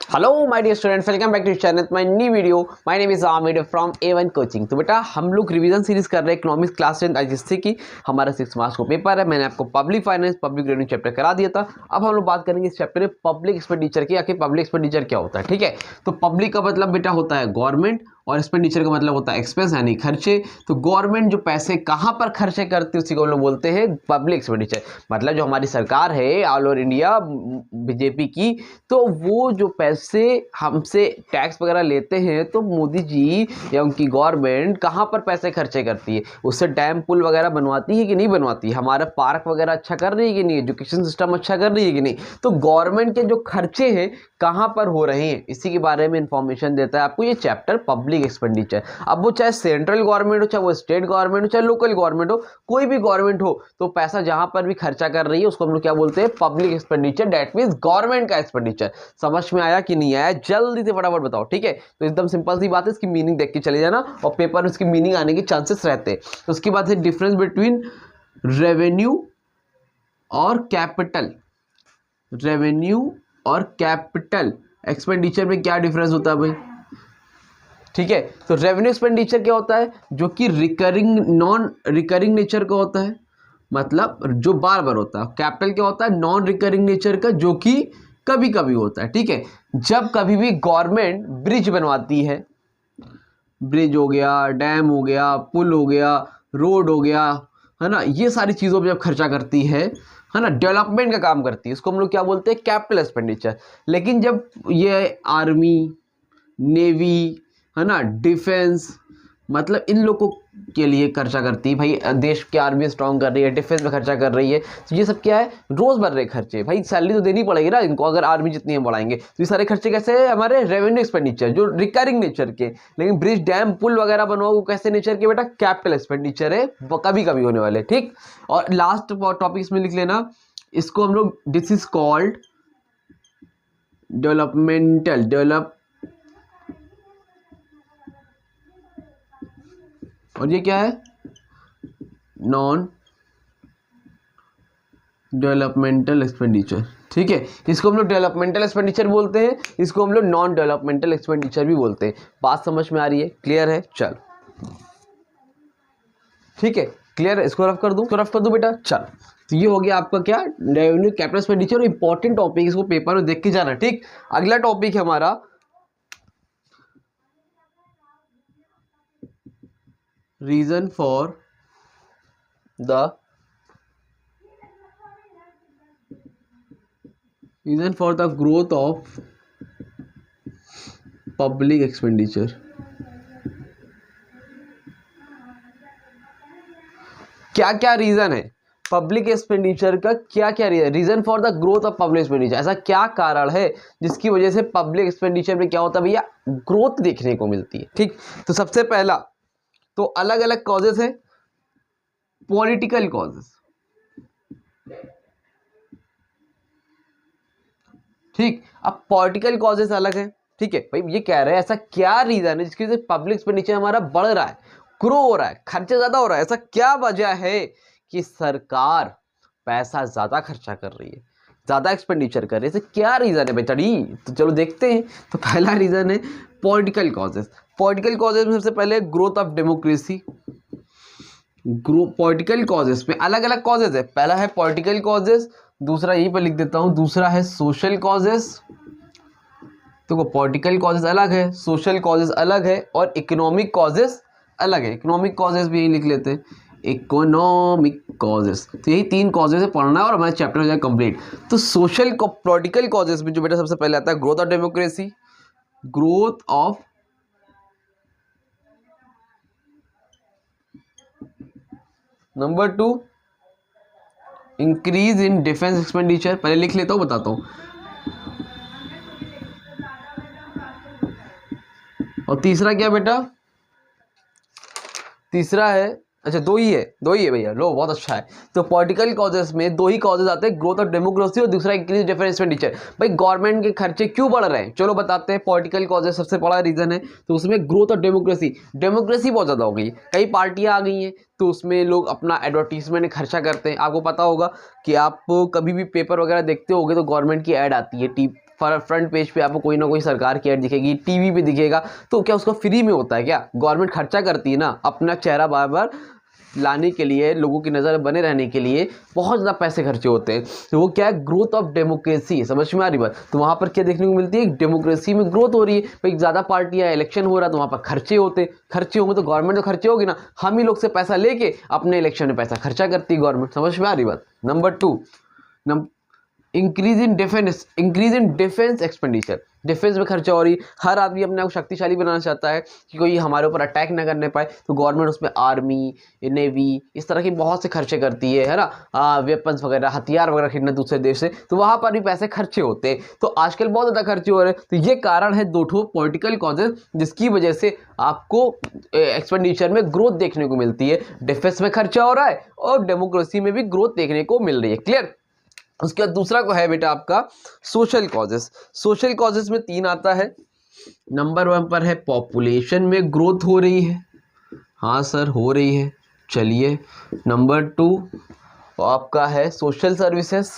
Hello my dear students, welcome back to channel my new video. My name is Aamir from A1 coaching. तो बेटा हम लोग revision series कर रहे हैं इकोनॉमिक्स क्लास 10 जिससे कि हमारा 6 मार्क्स को पेपर है। मैंने आपको public finance public revenue chapter करा दिया था। अब हम लोग बात करेंगे इस चैप्टर में पब्लिक एक्सपेंडिचर की। आखिर पब्लिक एक्सपेंडिचर क्या होता है, ठीक है। तो पब्लिक का मतलब बेटा होता है गवर्नमेंट और एक्सपेंडिचर का मतलब होता है एक्सपेंस यानी खर्चे। तो गवर्नमेंट जो पैसे कहाँ पर खर्चे करती है उसी को हम लोग बोलते हैं पब्लिक एक्सपेंडिचर। मतलब जो हमारी सरकार है ऑल ओवर इंडिया बीजेपी की, तो वो जो पैसे हमसे टैक्स वगैरह लेते हैं तो मोदी जी या उनकी गवर्नमेंट कहाँ पर पैसे खर्चे करती है, उससे डैम पुल वगैरह बनवाती है कि नहीं बनवाती है, हमारा पार्क वगैरह अच्छा कर रही है कि नहीं, एजुकेशन सिस्टम अच्छा कर रही है कि नहीं। तो गवर्नमेंट के जो खर्चे हैं कहाँ पर हो रहे हैं इसी के बारे में इंफॉर्मेशन देता है आपको ये चैप्टर पब्लिक एक्सपेंडिचर। अब वो चाहे सेंट्रल गवर्नमेंट हो, चाहे वो स्टेट गवर्नमेंट हो, चाहे लोकल गवर्नमेंट हो, कोई भी गवर्नमेंट हो, तो पैसा जहां पर भी खर्चा कर रही है उसको हम लोग क्या बोलते हैं, public expenditure. That means government का एक्सपेंडिचर। समझ में आया कि नहीं आया, जल्दी से फटाफट बताओ, ठीक है। तो एकदम सिंपल सी बात है, इसकी मीनिंग देख के चले जाना और पेपर में इसकी मीनिंग आने के चांसेस रहते हैं। तो उसकी बात है डिफरेंस बिटवीन रेवेन्यू और कैपिटल। रेवेन्यू और कैपिटल एक्सपेंडिचर में क्या डिफरेंस होता है भाई, ठीक है। तो रेवेन्यू एक्सपेंडिचर क्या होता है, जो कि रिकरिंग नॉन रिकरिंग नेचर का होता है, मतलब जो बार बार होता है। कैपिटल क्या होता है, नॉन रिकरिंग नेचर का, जो कि कभी कभी होता है, ठीक है। जब कभी भी गवर्नमेंट ब्रिज बनवाती है, ब्रिज हो गया, डैम हो गया, पुल हो गया, रोड हो गया, है ना, ये सारी चीज़ों पे जब खर्चा करती है ना, डेवलपमेंट का काम करती है, इसको हम लोग क्या बोलते हैं, कैपिटल एक्सपेंडिचर। लेकिन जब ये आर्मी, नेवी, है ना, डिफेंस, मतलब इन लोगों के लिए खर्चा करती है भाई, देश की आर्मी स्ट्रांग कर रही है, डिफेंस में खर्चा कर रही है, तो ये सब क्या है, रोजमर्रा के खर्चे। भाई सैलरी तो देनी पड़ेगी ना इनको, अगर आर्मी जितनी हम बढ़ाएंगे तो ये सारे खर्चे कैसे है, हमारे रेवेन्यू एक्सपेंडिचर जो रिकरिंग नेचर के। लेकिन ब्रिज डैम पुल वगैरह बनवाओ वो कैसे नेचर के बेटा, कैपिटल एक्सपेंडिचर है, कभी कभी होने वाले, ठीक। और लास्ट टॉपिक इसमें लिख लेना, इसको हम लोग दिस इज कॉल्ड डेवलपमेंटल और ये क्या है, नॉन डेवलपमेंटल एक्सपेंडिचर, ठीक है। इसको हम लोग डेवलपमेंटल एक्सपेंडिचर बोलते हैं, इसको हम लोग नॉन डेवलपमेंटल एक्सपेंडिचर भी बोलते हैं। बात समझ में आ रही है, क्लियर है, चल ठीक है, क्लियर है। इसको रफ कर दूं बेटा, चल। तो ये हो गया आपका क्या, revenue capital expenditure. Important topic, इसको पेपर में देख के जाना, ठीक। अगला टॉपिक है हमारा reason for the growth of public expenditure. क्या क्या रीजन है पब्लिक एक्सपेंडिचर का, क्या क्या reason for the growth of public expenditure, ऐसा क्या कारण है जिसकी वजह से पब्लिक एक्सपेंडिचर में क्या होता है भैया, ग्रोथ देखने को मिलती है, ठीक। तो सबसे पहला तो अलग अलग कॉजेस है, पॉलिटिकल कॉजेस, ठीक। अब पॉलिटिकल कॉजेस अलग है, ठीक है। भाई ये कह रहे हैं ऐसा क्या रीजन है जिसकी वजह से पब्लिक एक्सपेंडिचर हमारा बढ़ रहा है, ग्रो हो रहा है, खर्चा ज्यादा हो रहा है, ऐसा क्या वजह है कि सरकार पैसा ज्यादा खर्चा कर रही है, ज्यादा एक्सपेंडिचर कर रही है, ऐसे क्या रीजन है बेटा डी। तो चलो देखते हैं। तो पहला रीजन है पॉलिटिकल कॉजेस। पॉलिटिकल कॉजेस में सबसे पहले growth of democracy. Political causes में अलग अलग कॉजेस है, पहला है पॉलिटिकल कॉजेस, दूसरा यहीं पर लिख देता हूं, दूसरा है सोशल कॉजेस। तो पॉलिटिकल कॉजेस अलग है, सोशल कॉजेस अलग है और इकोनॉमिक कॉजेस अलग है। इकोनॉमिक कॉजेस भी यही लिख लेते हैं, इकोनॉमिक कॉजेस। तो यही 3 कॉजेस है पढ़ना है और हमारा चैप्टर हो जाए कंप्लीट। तो सोशल पॉलिटिकल कॉजेस में जो बेटा सबसे पहले आता है growth of democracy, growth of number 2 increase in defence expenditure. पहले लिख लेता हूं, बताता हूं। और तीसरा क्या बेटा, तीसरा है, अच्छा दो ही है भैया, लो बहुत अच्छा है। तो पॉलिटिकल कॉजेस में 2 ही कॉजेस आते हैं, ग्रोथ ऑफ डेमोक्रेसी और दूसरा इंक्रीज डिफेंस एक्सपेंडिचर। भाई गवर्नमेंट के खर्चे क्यों बढ़ रहे हैं, चलो बताते हैं। पॉलिटिकल कॉजेस सबसे बड़ा रीजन है, तो उसमें ग्रोथ ऑफ डेमोक्रेसी, डेमोक्रेसी बहुत ज्यादा हो गई, कई पार्टियां आ गई हैं, तो उसमें लोग अपना एडवर्टीजमेंट में खर्चा करते हैं। आपको पता होगा कि आप कभी भी पेपर वगैरह देखते होगे तो गवर्नमेंट की ऐड आती है, फ्रंट पेज पे आपको कोई ना कोई सरकार की ऐड दिखेगी, टीवी पे दिखेगा, तो क्या उसका फ्री में होता है क्या? गवर्नमेंट खर्चा करती है ना अपना चेहरा बार बार लाने के लिए, लोगों की नज़र बने रहने के लिए बहुत ज़्यादा पैसे खर्चे होते हैं। तो वो क्या है? Growth of democracy. समझ में आ रही बात? तो वहाँ पर क्या देखने को मिलती है? डेमोक्रेसी में ग्रोथ हो रही है भाई, ज़्यादा पार्टियाँ, इलेक्शन हो रहा है तो वहाँ पर खर्चे होते हैं, खर्चे होंगे तो गवर्नमेंट तो खर्चे होगी ना, हम ही लोग से पैसा लेके अपने इलेक्शन में पैसा खर्चा करती है गवर्नमेंट। समझ में आ रही बात? Number 2, increase in defence expenditure. Defence में खर्चा हो रही, हर आदमी अपने आप को शक्तिशाली बनाना चाहता है कि कोई हमारे ऊपर अटैक ना करने पाए, तो गवर्नमेंट उसमें आर्मी, नेवी, इस तरह के बहुत से खर्चे करती है ना, वेपन्स वगैरह, हथियार वगैरह खरीदना दूसरे देश से, तो वहाँ पर भी पैसे खर्चे होते हैं। तो आजकल बहुत ज़्यादा खर्चे हो रहे हैं। तो ये कारण है 2 पॉलिटिकल कॉजेज जिसकी वजह से आपको एक्सपेंडिचर में ग्रोथ देखने को मिलती है। डिफेंस में खर्चा हो रहा है और डेमोक्रेसी में भी ग्रोथ देखने को मिल रही है। क्लियर? उसके बाद दूसरा को है बेटा आपका सोशल कॉजेस। सोशल कॉजेस में 3 आता है। नंबर 1 पर है पॉपुलेशन में ग्रोथ हो रही है। हाँ सर हो रही है, चलिए। नंबर 2 आपका है सोशल सर्विसेज,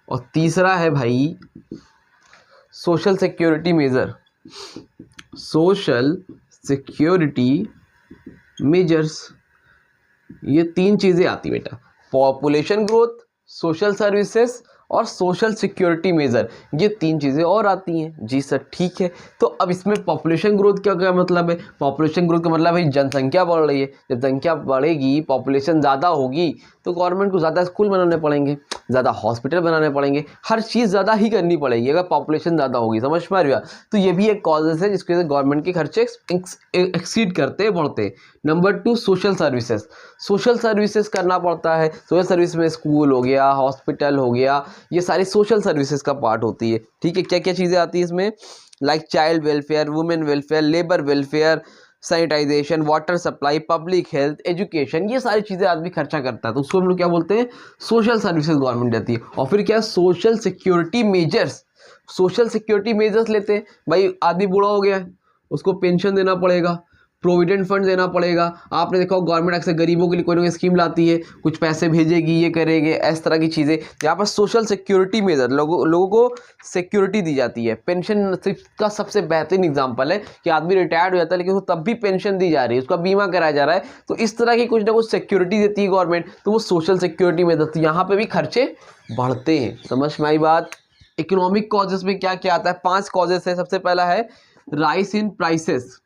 और तीसरा है भाई social security measure, social security measures. ये 3 चीज़ें आती बेटा, पॉपुलेशन ग्रोथ, सोशल सर्विसेज और सोशल सिक्योरिटी मेजर, ये 3 चीज़ें और आती हैं। जी सर ठीक है। तो अब इसमें पॉपुलेशन ग्रोथ क्या क्या मतलब है? पॉपुलेशन ग्रोथ का मतलब है जनसंख्या बढ़ रही है, जब जनसंख्या बढ़ेगी, पॉपुलेशन ज़्यादा होगी, तो गवर्नमेंट को ज़्यादा स्कूल बनाने पड़ेंगे, ज़्यादा हॉस्पिटल बनाने पड़ेंगे, हर चीज़ ज़्यादा ही करनी पड़ेगी अगर पॉपुलेशन ज़्यादा होगी। समझ में आ रही है? तो ये भी एक कॉजेज है जिसकी वजह से गवर्नमेंट के खर्चे एक्सीड करते बढ़ते। Number 2 social services. Social services करना पड़ता है। सोशल सर्विस में स्कूल हो गया, हॉस्पिटल हो गया, ये सारी सोशल सर्विसेज का पार्ट होती है। ठीक है, क्या क्या चीज़ें आती है इसमें? Like child welfare, women welfare, labour welfare, sanitization, water supply, public health, education, ये सारी चीज़ें आदमी खर्चा करता है, तो उसको हम लोग क्या बोलते हैं? सोशल सर्विसेज गवर्नमेंट देती है। और फिर क्या? Social security measures. Social security measures लेते हैं भाई, आदमी बूढ़ा हो गया है, उसको पेंशन देना पड़ेगा, प्रोविडेंट फंड देना पड़ेगा। आपने देखा गवर्नमेंट अक्सर गरीबों के लिए कोई ना कोई स्कीम लाती है, कुछ पैसे भेजेगी, ये करेंगे, इस तरह की चीज़ें। यहाँ पर सोशल सिक्योरिटी मेजर, लोगों को सिक्योरिटी दी जाती है। पेंशन का सबसे बेहतरीन एग्जांपल है कि आदमी रिटायर्ड हो जाता है लेकिन उसको तब भी पेंशन दी जा रही है, उसका बीमा कराया जा रहा है, तो इस तरह की कुछ ना कुछ सिक्योरिटी देती है गवर्नमेंट, तो वो सोशल सिक्योरिटी मेजर। तो यहाँ पर भी खर्चे बढ़ते हैं। समझ में आई बात? इकोनॉमिक कॉजेस में क्या क्या आता है? 5 कॉजेस है। सबसे पहला है राइस इन प्राइसेस।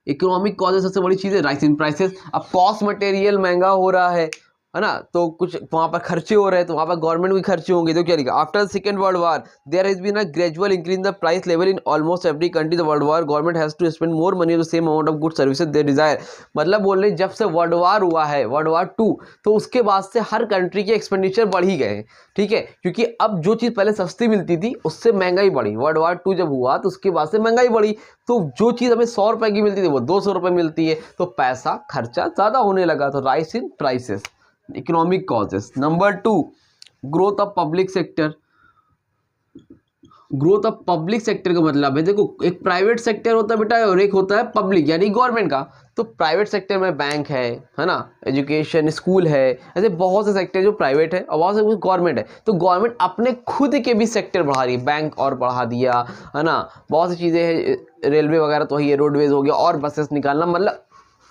इकोनॉमिक कॉजेज सबसे बड़ी चीज़ है राइस इन प्राइसेस। अब कॉस्ट मटेरियल महंगा हो रहा है ना, तो कुछ वहाँ पर खर्चे हो रहे हैं, तो वहाँ पर गवर्नमेंट भी खर्चे होंगे। तो क्या लिखा? After second world war there has been a gradual increase in the price level in almost every country the world war, government has to spend more money on the same amount of good services they desire. मतलब बोल रहे जब से world war हुआ है, world war 2, तो उसके बाद से हर कंट्री के एक्सपेंडिचर बढ़ ही गए हैं। ठीक है, क्योंकि अब जो चीज़ पहले सस्ती मिलती थी उससे महंगाई बढ़ी। वर्ल्ड वार 2 जब हुआ तो उसके बाद से महंगाई बढ़ी, तो जो चीज़ हमें 100 रुपए की मिलती थी वो 200 रुपए मिलती है, तो पैसा खर्चा ज़्यादा होने लगा। तो rice in prices, economic causes. Number 2 growth of public sector. Growth of public sector का मतलब है, देखो एक प्राइवेट सेक्टर होता है बेटा और एक होता है पब्लिक यानी गवर्नमेंट का। तो प्राइवेट सेक्टर में बैंक है ना, एजुकेशन, स्कूल है, ऐसे बहुत से सेक्टर जो प्राइवेट है और बहुत से गवर्नमेंट है। तो गवर्नमेंट अपने खुद के भी सेक्टर बढ़ा रही है, बैंक और बढ़ा दिया है ना, बहुत सी चीज़ें हैं, रेलवे वगैरह तो ही है, रोडवेज हो गया और बसेस निकालना। मतलब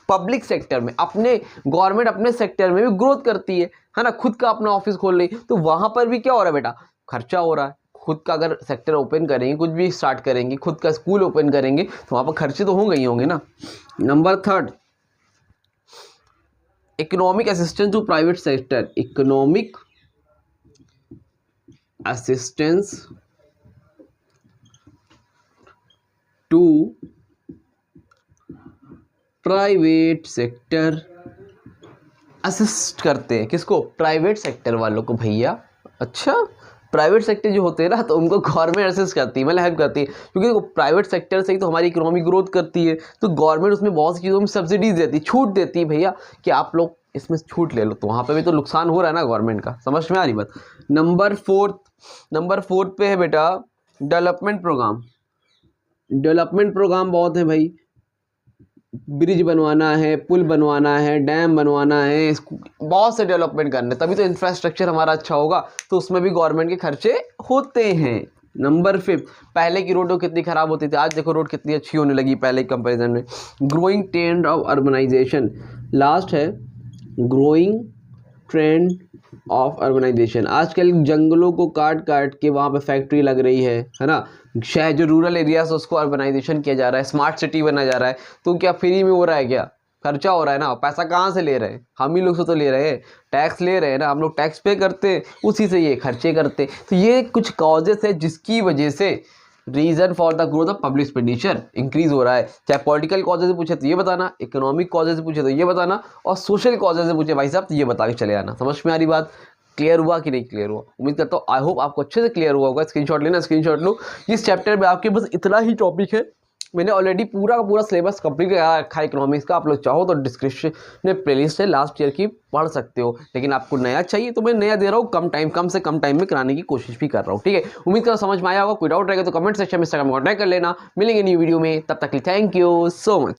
पब्लिक सेक्टर में अपने गवर्नमेंट अपने सेक्टर में भी ग्रोथ करती है ना, खुद का अपना ऑफिस खोल रही, तो वहां पर भी क्या हो रहा है बेटा? खर्चा हो रहा है। खुद का अगर सेक्टर ओपन करेंगे, कुछ भी स्टार्ट करेंगे, खुद का स्कूल ओपन करेंगे, तो वहां पर खर्चे तो होंगे ही होंगे ना। Number 3 economic assistance to private sector. Economic assistance to private sector, assist करते हैं किसको? प्राइवेट सेक्टर वालों को भैया। अच्छा, प्राइवेट सेक्टर जो होते हैं ना, तो उनको गवर्नमेंट असिस्ट करती है, मतलब हेल्प करती है, क्योंकि देखो प्राइवेट सेक्टर से ही तो हमारी इकोनॉमी ग्रोथ करती है। तो गवर्नमेंट उसमें बहुत सी चीज़ों में सब्सिडीज देती है, छूट देती है भैया कि आप लोग इसमें छूट ले लो, तो वहाँ पे भी तो नुकसान हो रहा है ना गवर्नमेंट का। समझ में आ रही बात? नंबर 4 पे है बेटा डेवलपमेंट प्रोग्राम। डेवलपमेंट प्रोग्राम बहुत है भाई, ब्रिज बनवाना है, पुल बनवाना है, डैम बनवाना है, बहुत से डेवलपमेंट करने, तभी तो इंफ्रास्ट्रक्चर हमारा अच्छा होगा, तो उसमें भी गवर्नमेंट के खर्चे होते हैं। नंबर 5, पहले की रोड कितनी खराब होती थी, आज देखो रोड कितनी अच्छी होने लगी पहले के कंपैरिजन में। Growing trend of urbanisation, last है ग्रोइंग ट्रेंड ऑफ अर्बनाइजेशन। आजकल जंगलों को काट काट के वहाँ पे फैक्ट्री लग रही है ना, शहर जो रूरल एरियाज उसको अर्बनाइजेशन किया जा रहा है, स्मार्ट सिटी बना जा रहा है। तो क्या फ्री में हो रहा है क्या? खर्चा हो रहा है ना। पैसा कहाँ से ले रहे हैं? हम ही लोग से तो ले रहे हैं, टैक्स ले रहे हैं ना, हम लोग टैक्स पे करते हैं, उसी से ये खर्चे करते। तो ये कुछ कॉजेस है जिसकी वजह से reason for the growth of public expenditure increase हो रहा है। चाहे पॉलिटिकल कॉजेज से पूछे तो ये बताना, इकोनॉमिक कॉजेज से पूछे तो ये बताना, और सोशल कॉजेज से पूछे भाई साहब तो ये बता के चले आना। समझ में आ रही बात? क्लियर हुआ कि नहीं क्लियर हुआ? उम्मीद करता हूँ, आई होप आपको अच्छे से क्लियर हुआ होगा। स्क्रीनशॉट लेना, स्क्रीनशॉट लो। इस चैप्टर में आपके बस इतना ही टॉपिक है। मैंने ऑलरेडी पूरा का पूरा सिलेबस कंप्लीट करा रखा है इकोनॉमिक्स का। आप लोग चाहो तो डिस्क्रिप्शन में प्लेलिस्ट है लास्ट ईयर की, पढ़ सकते हो। लेकिन आपको नया चाहिए तो मैं नया दे रहा हूँ, कम से कम टाइम में कराने की कोशिश भी कर रहा हूँ। ठीक है, उम्मीद करो समझ में आया होगा। कोई डाउट रहेगा तो कमेंट सेक्शन में कॉन्टैक्ट कर लेना। मिलेंगे न्यू वीडियो में, तब तक के लिए थैंक यू सो मच।